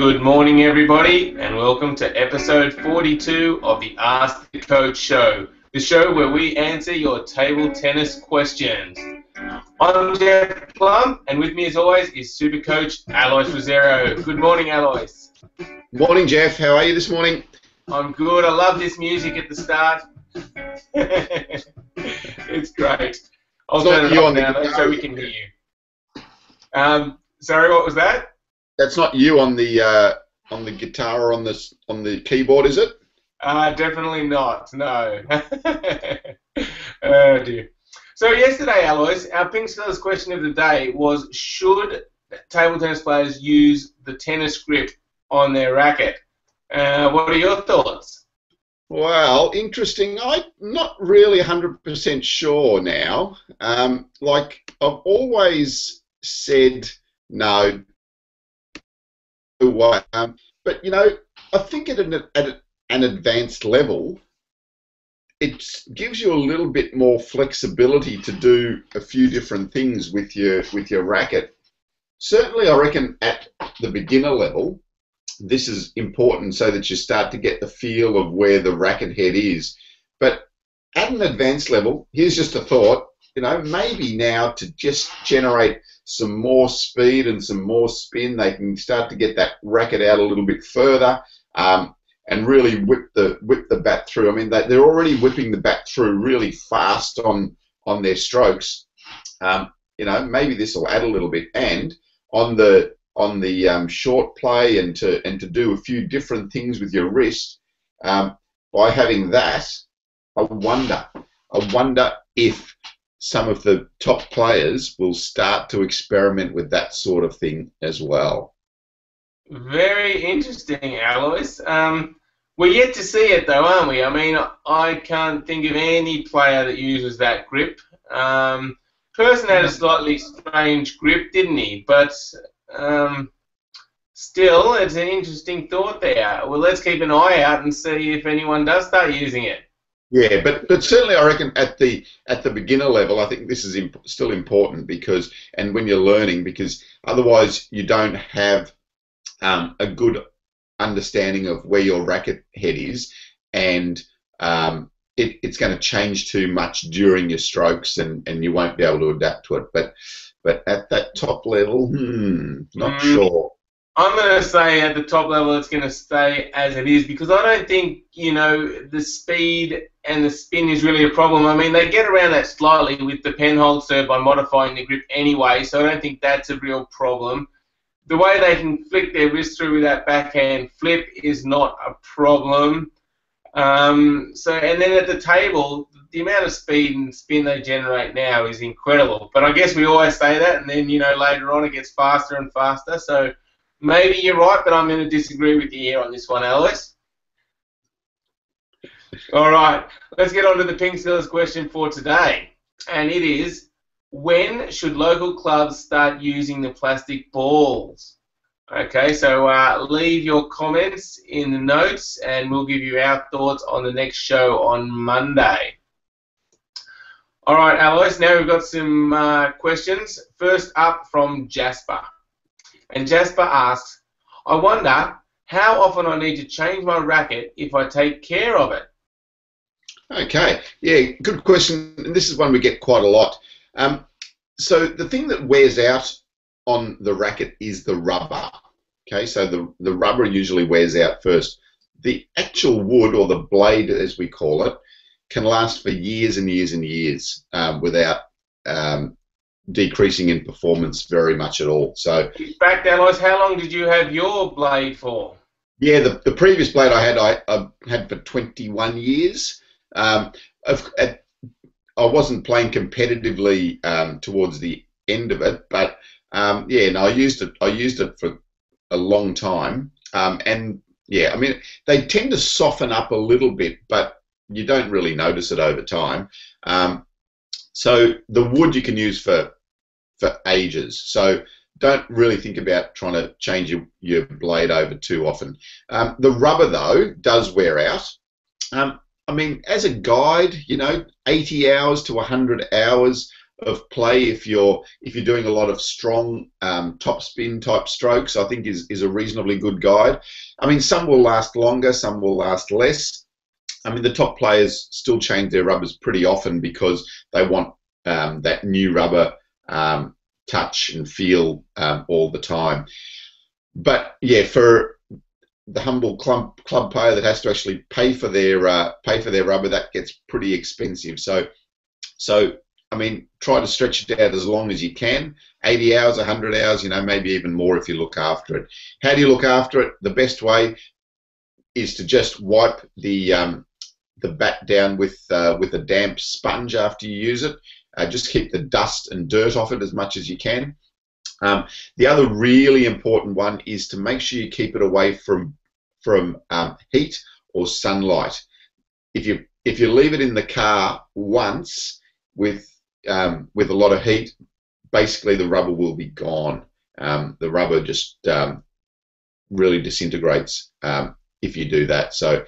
Good morning, everybody, and welcome to episode 42 of the Ask the Coach show, the show where we answer your table tennis questions. I'm Jeff Plum, and with me, as always, is Super Coach Alois Rosero. Good morning, Alois. Morning, Jeff. How are you this morning? I'm good. I love this music at the start. It's great. I'll turn it on now so we can hear you. Sorry, what was that? That's not you on the guitar or on the keyboard, is it? Definitely not. No. Oh dear. So yesterday, Alois, our PingSkills question of the day was: should table tennis players use the tennis grip on their racket? What are your thoughts? Well, interesting. I'm not really 100% sure now. Like I've always said, no. But you know, I think at an advanced level, it gives you a little bit more flexibility to do a few different things with your racket. Certainly, I reckon at the beginner level, this is important so that you start to get the feel of where the racket head is. But at an advanced level, here's just a thought. You know, maybe now to just generate some more speed and some more spin, they can start to get that racket out a little bit further and really whip the bat through. I mean, they're already whipping the bat through really fast on their strokes. You know, maybe this will add a little bit. And on the short play and to do a few different things with your wrist, by having that, I wonder if some of the top players will start to experiment with that sort of thing as well. Very interesting, Alois. We're yet to see it, though, aren't we? I mean, I can't think of any player that uses that grip. Person had a slightly strange grip, didn't he? But still, it's an interesting thought there. Well, let's keep an eye out and see if anyone does start using it. Yeah, but certainly I reckon at the beginner level, I think this is still important because, and when you're learning, because otherwise you don't have a good understanding of where your racket head is, and it's going to change too much during your strokes, and you won't be able to adapt to it. But at that top level, not sure. I'm going to say at the top level it's going to stay as it is because I don't think, you know, the speed and the spin is really a problem. I mean, they get around that slightly with the penhold serve by modifying the grip anyway, so I don't think that's a real problem. The way they can flick their wrist through with that backhand flip is not a problem. And then at the table, the amount of speed and spin they generate now is incredible. But I guess we always say that, and then, you know, later on it gets faster and faster, so maybe you're right, but I'm going to disagree with you here on this one, Alois. All right, let's get on to the PingSkills question for today. And it is, when should local clubs start using the plastic balls? Okay, so leave your comments in the notes and we'll give you our thoughts on the next show on Monday. All right, Alois, now we've got some questions. First up from Jasper. And Jasper asks, I wonder how often I need to change my racket if I take care of it. Okay, yeah, good question. And this is one we get quite a lot. So the thing that wears out on the racket is the rubber. Okay, so the rubber usually wears out first. The actual wood, or the blade as we call it, can last for years and years and years without decreasing in performance very much at all. So, in fact, Alois, how long did you have your blade for? Yeah, the previous blade I had for 21 years. I wasn't playing competitively towards the end of it, but yeah, no, I used it for a long time, and yeah, I mean, they tend to soften up a little bit, but you don't really notice it over time. So the wood you can use for ages. So don't really think about trying to change your blade over too often. The rubber, though, does wear out. I mean, as a guide, you know, 80 hours to 100 hours of play if you're doing a lot of strong top spin type strokes. I think is a reasonably good guide. I mean, some will last longer, some will last less. I mean, the top players still change their rubbers pretty often because they want that new rubber touch and feel all the time. But yeah, for the humble club player that has to actually pay for their rubber, that gets pretty expensive. So I mean, try to stretch it out as long as you can. 80 hours, 100 hours, maybe even more if you look after it. How do you look after it? The best way is to just wipe the bat down with a damp sponge after you use it. Just keep the dust and dirt off it as much as you can. The other really important one is to make sure you keep it away from heat or sunlight. If you leave it in the car once with a lot of heat, basically the rubber will be gone. The rubber just really disintegrates if you do that. So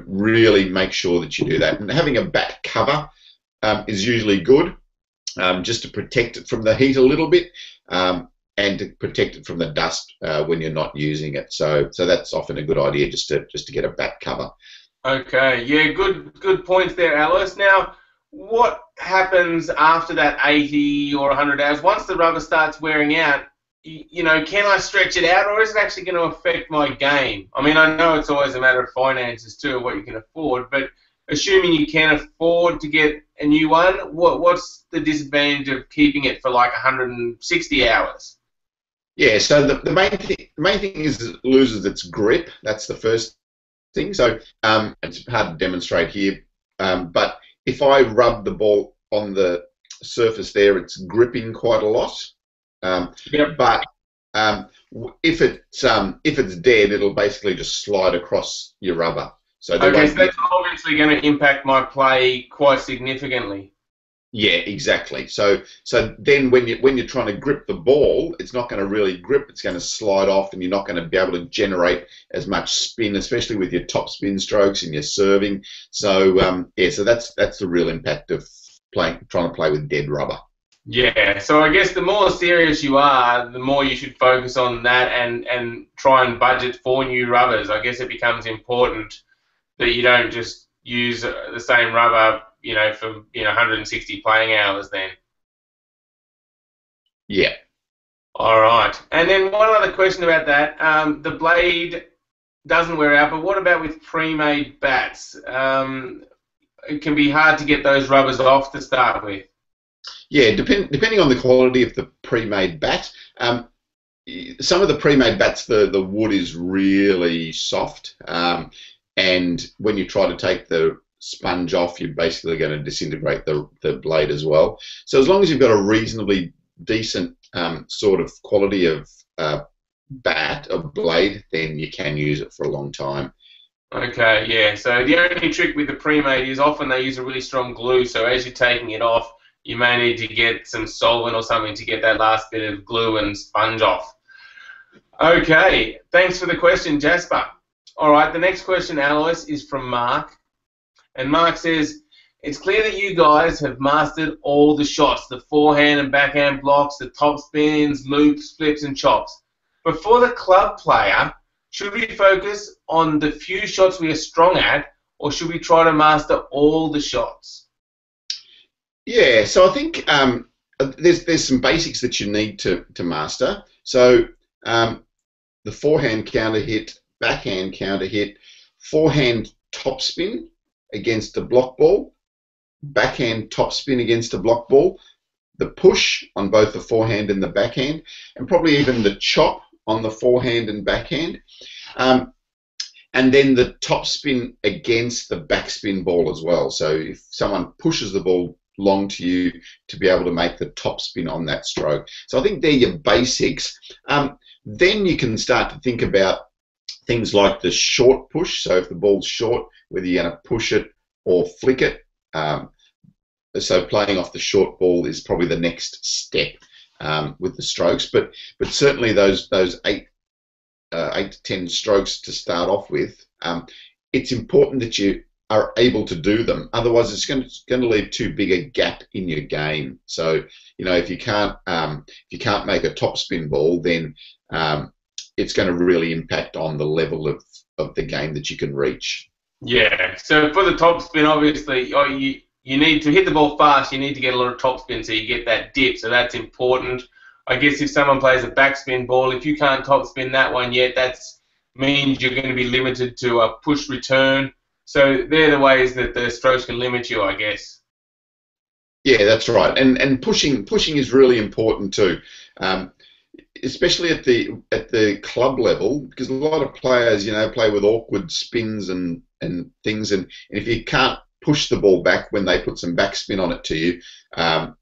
really make sure that you do that. And having a bat cover is usually good, just to protect it from the heat a little bit, and to protect it from the dust when you're not using it. So that's often a good idea, just to get a bat cover. Okay, yeah, good points there, Alice. Now, what happens after that 80 or 100 hours? Once the rubber starts wearing out, can I stretch it out, or is it actually going to affect my game? I mean, I know it's always a matter of finances too, what you can afford, but assuming you can afford to get a new one, what's the disadvantage of keeping it for like 160 hours? Yeah, so the main thing is it loses its grip. That's the first thing. So it's hard to demonstrate here, but if I rub the ball on the surface there, it's gripping quite a lot. Yep. But if it's dead, it'll basically just slide across your rubber. So that's obviously going to impact my play quite significantly. Yeah, exactly. So then when you're trying to grip the ball, it's not going to really grip. It's going to slide off, and you're not going to be able to generate as much spin, especially with your top spin strokes and your serving. So so that's the real impact of trying to play with dead rubber. Yeah, so I guess the more serious you are, the more you should focus on that and try and budget for new rubbers. I guess it becomes important that you don't just use the same rubber, for 160 playing hours then. Yeah. All right. And then one other question about that. The blade doesn't wear out, but what about with pre-made bats? It can be hard to get those rubbers off to start with. Yeah, depending on the quality of the pre-made bat. Some of the pre-made bats, the wood is really soft, and when you try to take the sponge off, you're basically going to disintegrate the blade as well. So as long as you've got a reasonably decent sort of quality of bat, of blade, then you can use it for a long time. Okay, yeah. So the only trick with the pre-made is often they use a really strong glue, so as you're taking it off, you may need to get some solvent or something to get that last bit of glue and sponge off. Okay, thanks for the question, Jasper. All right, the next question, Alois, is from Mark. And Mark says, it's clear that you guys have mastered all the shots, the forehand and backhand blocks, the top spins, loops, flips, and chops. But for the club player, should we focus on the few shots we are strong at, or should we try to master all the shots? Yeah, so I think there's some basics that you need to master. So the forehand counter hit, backhand counter hit, forehand top spin against a block ball, backhand top spin against a block ball, the push on both the forehand and the backhand, and probably even the chop on the forehand and backhand, and then the top spin against the backspin ball as well. So if someone pushes the ball long to you, to be able to make the top spin on that stroke. So I think they're your basics. Then you can start to think about things like the short push. So if the ball's short, whether you're going to push it or flick it. So playing off the short ball is probably the next step with the strokes. But certainly those 8 to 10 strokes to start off with, it's important that you are able to do them. Otherwise, it's going to leave too big a gap in your game. So, if you can't make a topspin ball, then it's going to really impact on the level of the game that you can reach. Yeah. So for the topspin, obviously, you need to hit the ball fast. You need to get a lot of topspin so you get that dip. So that's important. I guess if someone plays a backspin ball, if you can't topspin that one yet, that means you're going to be limited to a push return. So they're the ways that the strokes can limit you, I guess. Yeah, that's right. And pushing is really important too, especially at the club level, because a lot of players, play with awkward spins and things, and if you can't push the ball back when they put some backspin on it to you,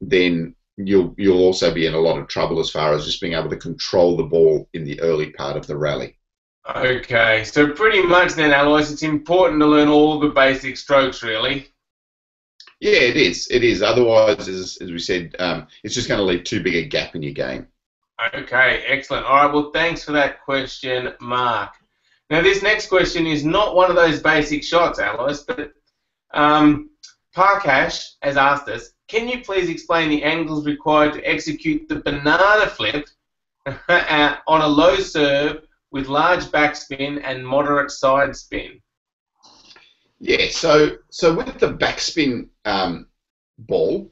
then you'll also be in a lot of trouble as far as just being able to control the ball in the early part of the rally. Okay, so pretty much then, Alois, it's important to learn all the basic strokes, really. Yeah, it is. It is. Otherwise, as we said, it's just going to leave too big a gap in your game. Okay, excellent. All right, well, thanks for that question, Mark. Now, this next question is not one of those basic shots, Alois, but Parkash has asked us, can you please explain the angles required to execute the banana flip on a low serve with large backspin and moderate side spin? Yeah, so with the backspin ball,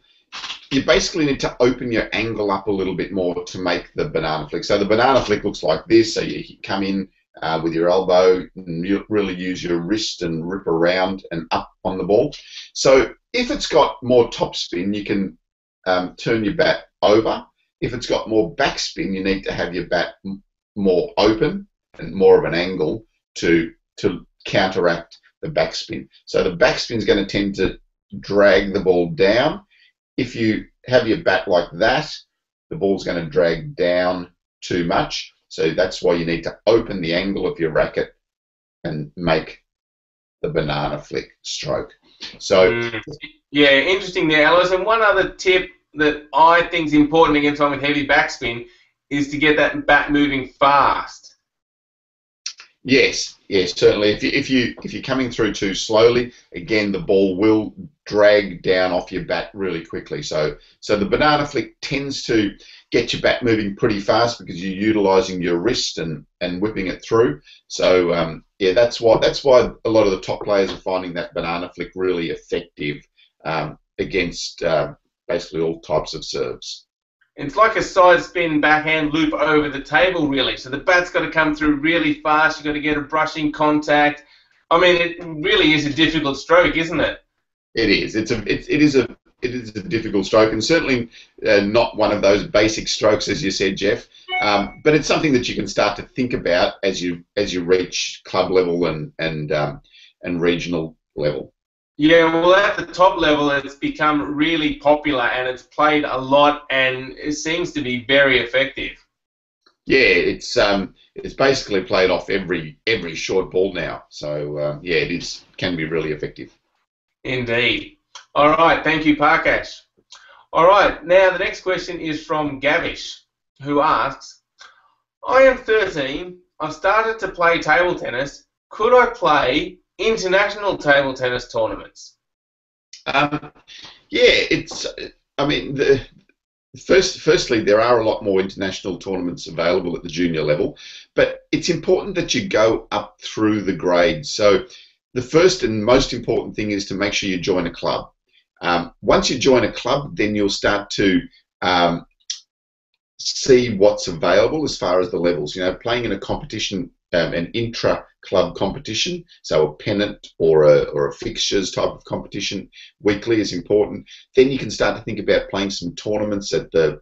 you basically need to open your angle up a little bit more to make the banana flick. So the banana flick looks like this. So you come in with your elbow and you really use your wrist and rip around and up on the ball. So if it's got more topspin, you can turn your bat over. If it's got more backspin, you need to have your bat more open and more of an angle to counteract the backspin. So the backspin is going to tend to drag the ball down. If you have your bat like that, the ball's going to drag down too much. So that's why you need to open the angle of your racket and make the banana flick stroke. So yeah, interesting there, Alice. And one other tip that I think is important against one with heavy backspin is to get that bat moving fast. Yes, certainly. If you're coming through too slowly, again the ball will drag down off your bat really quickly. So the banana flick tends to get your bat moving pretty fast because you're utilising your wrist and whipping it through. So yeah, that's why a lot of the top players are finding that banana flick really effective against basically all types of serves. It's like a side spin backhand loop over the table, really. So the bat's got to come through really fast. You've got to get a brushing contact. I mean, it really is a difficult stroke, isn't it? It is. It is a difficult stroke, and certainly not one of those basic strokes, as you said, Jeff. But it's something that you can start to think about as you reach club level and regional level. Yeah, well, at the top level, it's become really popular and it's played a lot, and it seems to be very effective. Yeah, it's basically played off every short ball now. So yeah, it can be really effective. Indeed. All right, thank you, Parkash. All right, now the next question is from Gavish, who asks, I am 13. I've started to play table tennis. Could I play international table tennis tournaments? Yeah, it's. I mean, firstly, there are a lot more international tournaments available at the junior level, but it's important that you go up through the grades. So the first and most important thing is to make sure you join a club. Once you join a club, then you'll start to see what's available as far as the levels. Playing in a competition, an intra-club competition, so a pennant or a fixtures type of competition weekly is important. Then you can start to think about playing some tournaments at the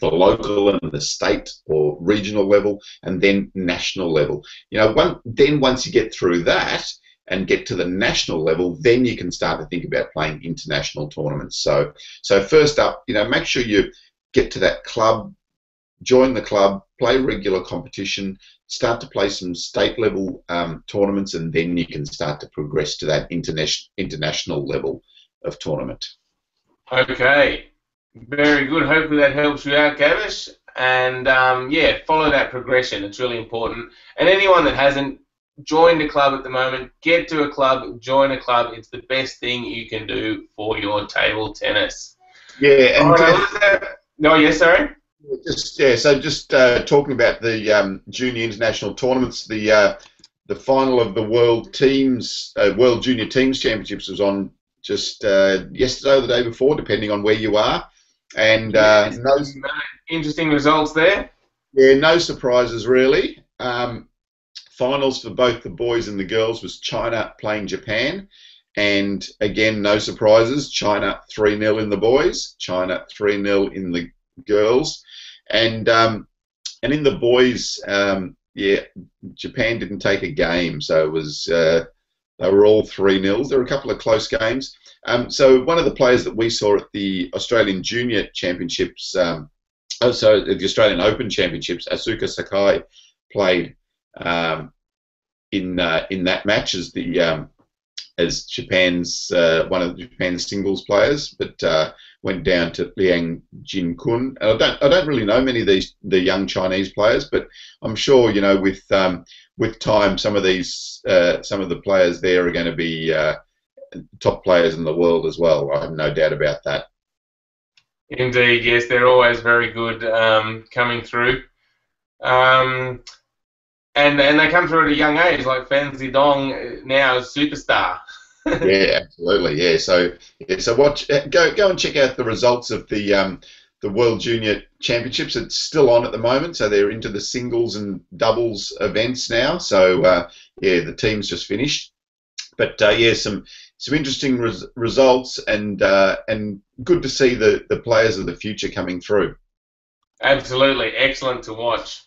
local and the state or regional level, and then national level. Once you get through that and get to the national level, then you can start to think about playing international tournaments. So first up, make sure you get to that club, join the club, play regular competition, start to play some state level tournaments, and then you can start to progress to that international level of tournament. Okay, very good. Hopefully that helps you out, Gavish. And yeah, follow that progression. It's really important. And anyone that hasn't join the club at the moment. Get to a club, join a club. It's the best thing you can do for your table tennis. Yeah, All and right, Jeff, no, yes, sorry. just talking about the junior international tournaments, the final of the World Junior Teams Championships was on just yesterday or the day before, depending on where you are, and Yes, interesting results there. no surprises really. Finals for both the boys and the girls was China playing Japan, and again no surprises. China 3-0 in the boys, China 3-0 in the girls, and in the boys, yeah, Japan didn't take a game, so it was they were all 3-0. There were a couple of close games. So one of the players that we saw at the Australian Junior Championships, so the Australian Open Championships, Asuka Sakai played in that match as the as Japan's one of Japan's singles players, but went down to Liang Jin-kun. I don't really know many of the young Chinese players, but I'm sure with time some of the players there are going to be top players in the world as well. I have no doubt about that. Indeed, yes, they're always very good coming through. And they come through at a young age, like Fan Zidong now is superstar. Yeah, absolutely. Yeah, so go and check out the results of the World Junior Championships. It's still on at the moment, so they're into the singles and doubles events now. So yeah, the team's just finished, but yeah, some interesting results and good to see the players of the future coming through. Absolutely, excellent to watch.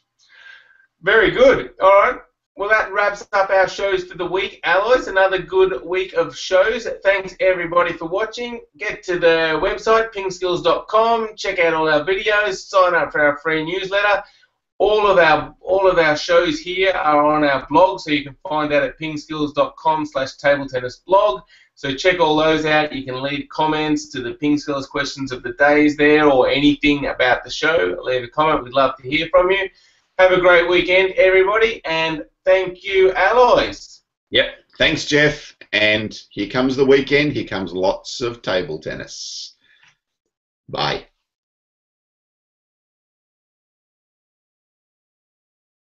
Very good. All right. Well, that wraps up our shows for the week, Alois. Another good week of shows. Thanks, everybody, for watching. Get to the website, PingSkills.com. Check out all our videos. Sign up for our free newsletter. All of our shows here are on our blog, so you can find that at pingskills.com/tabletennisblog. So check all those out. You can leave comments to the PingSkills questions of the days there or anything about the show. Leave a comment. We'd love to hear from you. Have a great weekend, everybody, and thank you, Alois. Yep. Thanks, Jeff. And here comes the weekend. Here comes lots of table tennis. Bye.